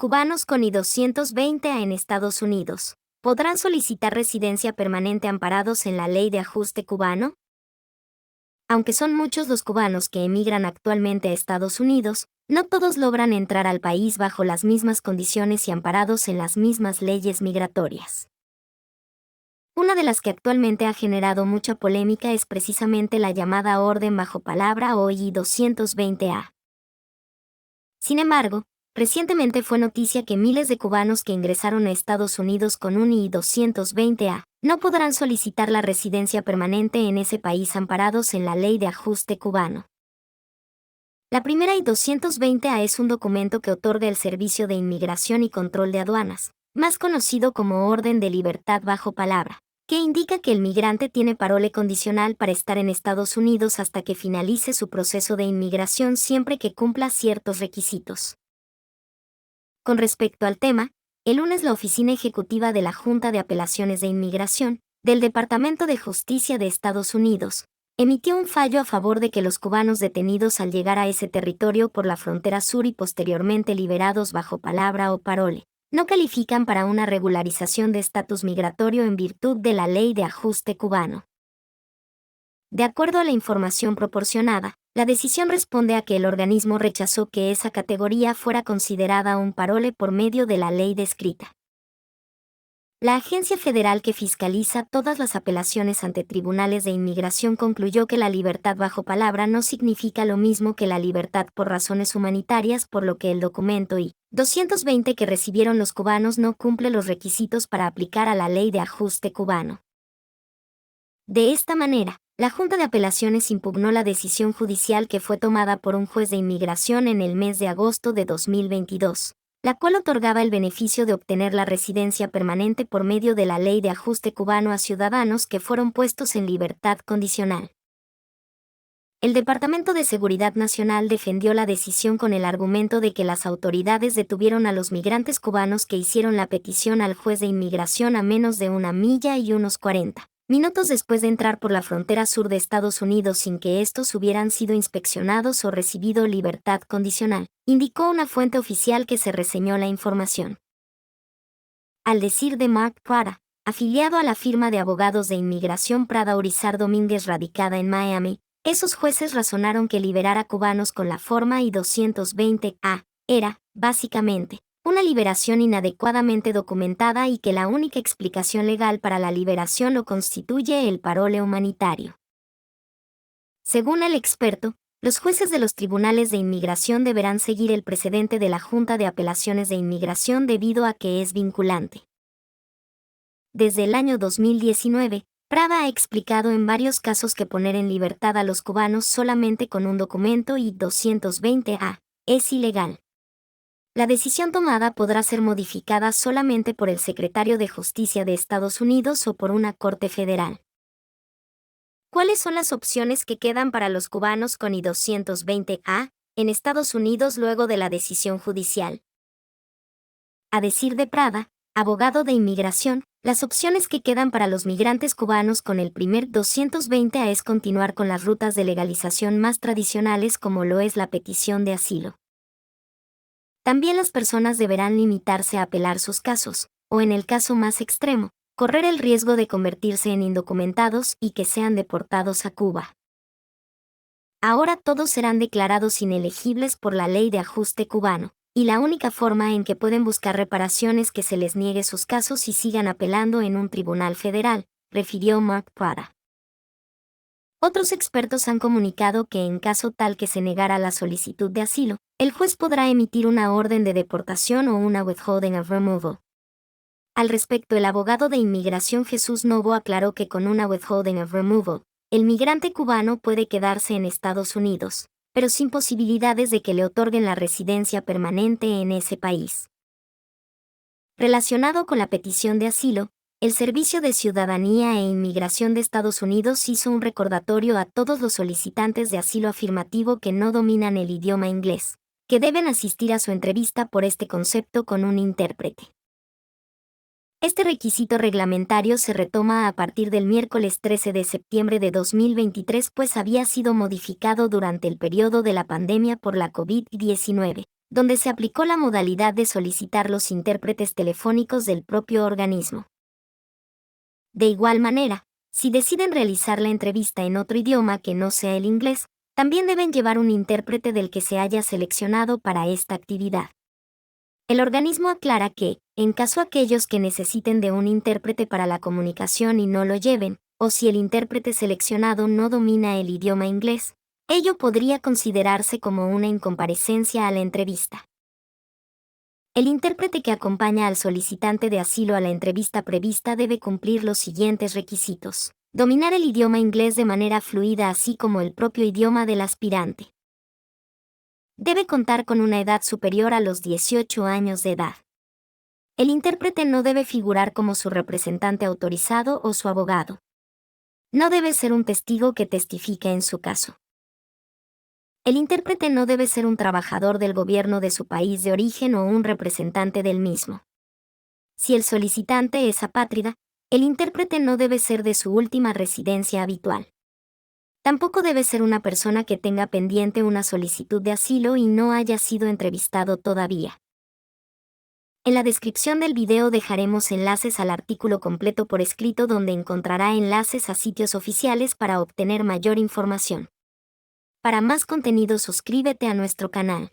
Cubanos con I-220A en Estados Unidos podrán solicitar residencia permanente amparados en la Ley de Ajuste Cubano. Aunque son muchos los cubanos que emigran actualmente a Estados Unidos, no todos logran entrar al país bajo las mismas condiciones y amparados en las mismas leyes migratorias. Una de las que actualmente ha generado mucha polémica es precisamente la llamada Orden Bajo Palabra o I-220A. Sin embargo, recientemente fue noticia que miles de cubanos que ingresaron a Estados Unidos con un I-220A no podrán solicitar la residencia permanente en ese país amparados en la Ley de Ajuste Cubano. La primera I-220A es un documento que otorga el Servicio de Inmigración y Control de Aduanas, más conocido como Orden de Libertad Bajo Palabra, que indica que el migrante tiene parole condicional para estar en Estados Unidos hasta que finalice su proceso de inmigración siempre que cumpla ciertos requisitos. Con respecto al tema, el lunes la Oficina Ejecutiva de la Junta de Apelaciones de Inmigración, del Departamento de Justicia de Estados Unidos, emitió un fallo a favor de que los cubanos detenidos al llegar a ese territorio por la frontera sur y posteriormente liberados bajo palabra o parole, no califican para una regularización de estatus migratorio en virtud de la Ley de Ajuste Cubano. De acuerdo a la información proporcionada, la decisión responde a que el organismo rechazó que esa categoría fuera considerada un parole por medio de la ley descrita. La agencia federal que fiscaliza todas las apelaciones ante tribunales de inmigración concluyó que la libertad bajo palabra no significa lo mismo que la libertad por razones humanitarias, por lo que el documento I-220 que recibieron los cubanos no cumple los requisitos para aplicar a la Ley de Ajuste Cubano. De esta manera, la Junta de Apelaciones impugnó la decisión judicial que fue tomada por un juez de inmigración en el mes de agosto de 2022, la cual otorgaba el beneficio de obtener la residencia permanente por medio de la Ley de Ajuste Cubano a ciudadanos que fueron puestos en libertad condicional. El Departamento de Seguridad Nacional defendió la decisión con el argumento de que las autoridades detuvieron a los migrantes cubanos que hicieron la petición al juez de inmigración a menos de 1 milla y unos 40 minutos después de entrar por la frontera sur de Estados Unidos sin que estos hubieran sido inspeccionados o recibido libertad condicional, indicó una fuente oficial que se reseñó la información. Al decir de Mark Prada, afiliado a la firma de abogados de inmigración Prada Urizar Domínguez radicada en Miami, esos jueces razonaron que liberar a cubanos con la forma I-220A era, básicamente, una liberación inadecuadamente documentada y que la única explicación legal para la liberación lo constituye el parole humanitario. Según el experto, los jueces de los tribunales de inmigración deberán seguir el precedente de la Junta de Apelaciones de Inmigración debido a que es vinculante. Desde el año 2019, Prada ha explicado en varios casos que poner en libertad a los cubanos solamente con un documento I-220A es ilegal. La decisión tomada podrá ser modificada solamente por el Secretario de Justicia de Estados Unidos o por una corte federal. ¿Cuáles son las opciones que quedan para los cubanos con I-220A en Estados Unidos luego de la decisión judicial? A decir de Prada, abogado de inmigración, las opciones que quedan para los migrantes cubanos con el primer 220A es continuar con las rutas de legalización más tradicionales como lo es la petición de asilo. También las personas deberán limitarse a apelar sus casos, o en el caso más extremo, correr el riesgo de convertirse en indocumentados y que sean deportados a Cuba. Ahora todos serán declarados inelegibles por la Ley de Ajuste Cubano, y la única forma en que pueden buscar reparación es que se les niegue sus casos y sigan apelando en un tribunal federal, refirió Mark Prada. Otros expertos han comunicado que en caso tal que se negara la solicitud de asilo, el juez podrá emitir una orden de deportación o una withholding of removal. Al respecto, el abogado de inmigración Jesús Novo aclaró que con una withholding of removal, el migrante cubano puede quedarse en Estados Unidos, pero sin posibilidades de que le otorguen la residencia permanente en ese país. Relacionado con la petición de asilo, el Servicio de Ciudadanía e Inmigración de Estados Unidos hizo un recordatorio a todos los solicitantes de asilo afirmativo que no dominan el idioma inglés, que deben asistir a su entrevista por este concepto con un intérprete. Este requisito reglamentario se retoma a partir del miércoles 13 de septiembre de 2023, pues había sido modificado durante el periodo de la pandemia por la COVID-19, donde se aplicó la modalidad de solicitar los intérpretes telefónicos del propio organismo. De igual manera, si deciden realizar la entrevista en otro idioma que no sea el inglés, también deben llevar un intérprete del que se haya seleccionado para esta actividad. El organismo aclara que, en caso aquellos que necesiten de un intérprete para la comunicación y no lo lleven, o si el intérprete seleccionado no domina el idioma inglés, ello podría considerarse como una incomparecencia a la entrevista. El intérprete que acompaña al solicitante de asilo a la entrevista prevista debe cumplir los siguientes requisitos: dominar el idioma inglés de manera fluida así como el propio idioma del aspirante. Debe contar con una edad superior a los 18 años de edad. El intérprete no debe figurar como su representante autorizado o su abogado. No debe ser un testigo que testifique en su caso. El intérprete no debe ser un trabajador del gobierno de su país de origen o un representante del mismo. Si el solicitante es apátrida, el intérprete no debe ser de su última residencia habitual. Tampoco debe ser una persona que tenga pendiente una solicitud de asilo y no haya sido entrevistado todavía. En la descripción del video dejaremos enlaces al artículo completo por escrito donde encontrará enlaces a sitios oficiales para obtener mayor información. Para más contenido suscríbete a nuestro canal.